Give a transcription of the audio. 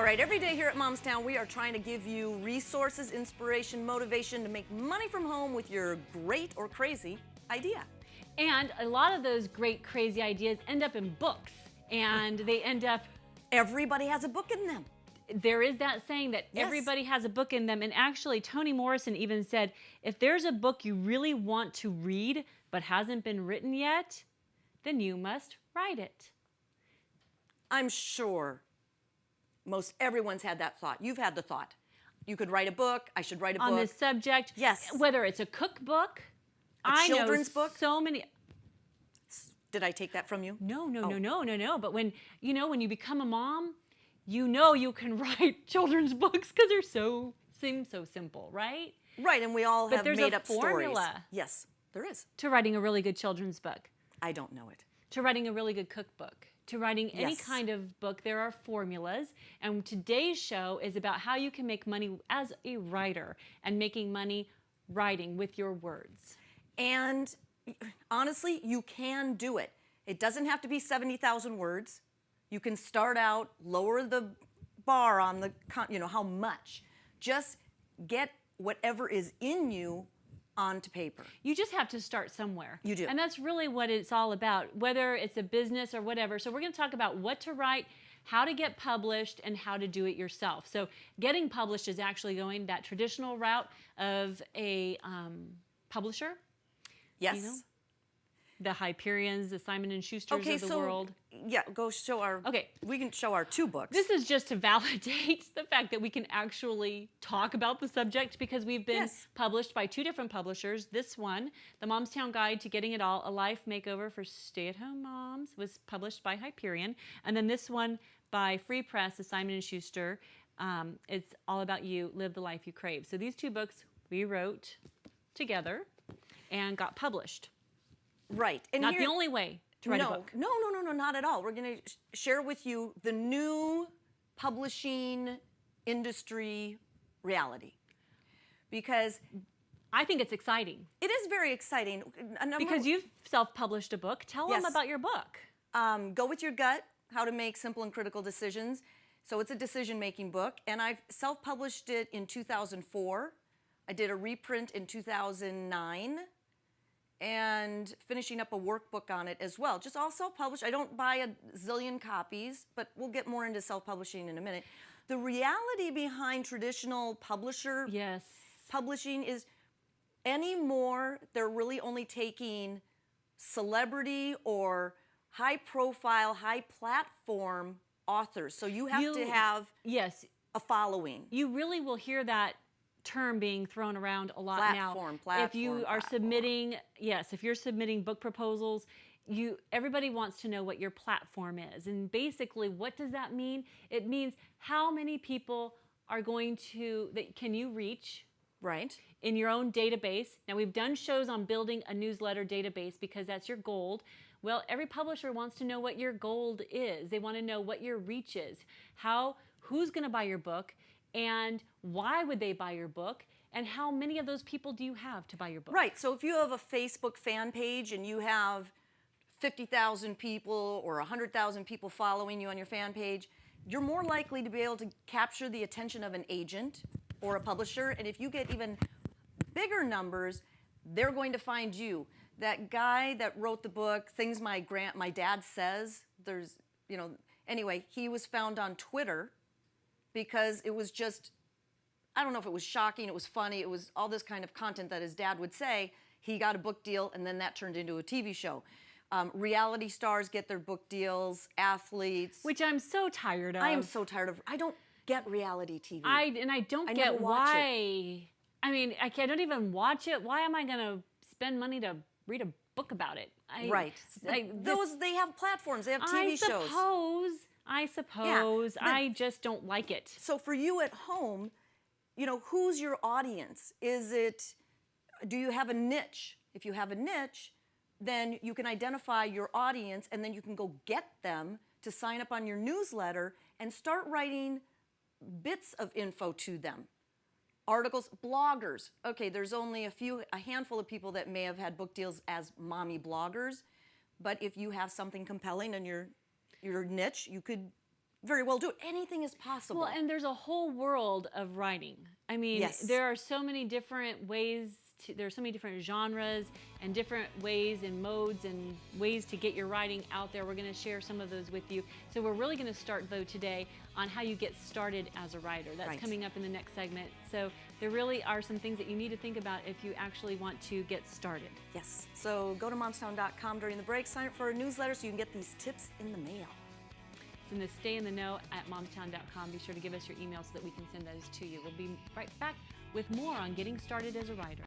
All right, every day here at Momstown, we are trying to give you resources, inspiration, motivation to make money from home with your great or crazy idea. And a lot of those great, crazy ideas end up in books, and they end up... Everybody has a book in them. There is that saying that Yes. everybody has a book in them, and actually Toni Morrison even said, if there's a book you really want to read but hasn't been written yet, then you must write it. I'm sure most everyone's had that thought. You've had the thought. You could write a book. I should write a book. On this subject. Yes. Whether it's a cookbook, children's book. So many... Did I take that from you? No. But when you become a mom, you can write children's books because they're seem so simple, right? Right, and we all have made up formula stories. Yes, there is. To writing a really good children's book. I don't know it. To writing a really good cookbook. To writing any Yes. kind of book, there are formulas. And today's show is about how you can make money as a writer and making money writing with your words. And honestly, you can do it. It doesn't have to be 70,000 words. You can start out, lower the bar on the, how much. Just get whatever is in you onto paper. You just have to start somewhere. You do. And that's really what it's all about, whether it's a business or whatever. So we're going to talk about what to write, how to get published, and how to do it yourself. So getting published is actually going that traditional route of a publisher. Yes. You know, the Hyperions, the Simon & Schusters of the world. Yeah, go show our... Okay. We can show our 2 books. This is just to validate the fact that we can actually talk about the subject because we've been published by 2 different publishers. This one, The Momstown Guide to Getting It All, A Life Makeover for Stay-at-Home Moms, was published by Hyperion. And then this one by Free Press, the Simon & Schuster, it's all about you, live the life you crave. So these 2 books we wrote together and got published. Right. And Not the only way to write a book. No, not at all. We're going to share with you the new publishing industry reality. Because I think it's exciting. it is very exciting. Because you've self-published a book. Tell them about your book. Go with your gut, how to make simple and critical decisions. So it's a decision-making book, and I've self-published it in 2004. I did a reprint in 2009. And finishing up a workbook on it as well. Just all self-published. I don't buy a zillion copies, but we'll get more into self-publishing in a minute. The reality behind traditional publishing is anymore they're really only taking celebrity or high-profile, high-platform authors. So you have to have a following. You really will hear that term being thrown around a lot now. If you are submitting, if you're submitting book proposals, everybody wants to know what your platform is. And basically, what does that mean? It means how many people are going to, can you reach? Right. In your own database. Now, we've done shows on building a newsletter database because that's your gold. Well, every publisher wants to know what your gold is. They want to know what your reach is. Who's going to buy your book? And why would they buy your book? And how many of those people do you have to buy your book? Right. So if you have a Facebook fan page and you have 50,000 people or 100,000 people following you on your fan page, you're more likely to be able to capture the attention of an agent or a publisher. And if you get even bigger numbers, they're going to find you. That guy that wrote the book, Things My Dad Says, anyway, he was found on Twitter because it was just, I don't know if it was shocking, it was funny, it was all this kind of content that his dad would say. He got a book deal, and then that turned into a TV show. Reality stars get their book deals, athletes. Which I'm so tired of. I am so tired of. I don't get reality TV. I don't get why. I mean, I don't even watch it. Why am I going to spend money to read a book about it? They have platforms, they have TV shows. I suppose. I just don't like it. So for you at home, who's your audience? Do you have a niche? If you have a niche, then you can identify your audience and then you can go get them to sign up on your newsletter and start writing bits of info to them. Articles, bloggers. Okay, there's only a handful of people that may have had book deals as mommy bloggers, but if you have something compelling in your niche, you could very well do it. Anything is possible. Well, and there's a whole world of writing. I mean, Yes. there are so many different ways. There's so many different genres and different ways and modes and ways to get your writing out there. We're going to share some of those with you. So we're really going to start, though, today on how you get started as a writer. That's Right. coming up in the next segment. So there really are some things that you need to think about if you actually want to get started. Yes. So go to momstown.com during the break, sign up for our newsletter so you can get these tips in the mail. It's in the Stay in the Know at momstown.com. Be sure to give us your email so that we can send those to you. We'll be right back with more on getting started as a writer.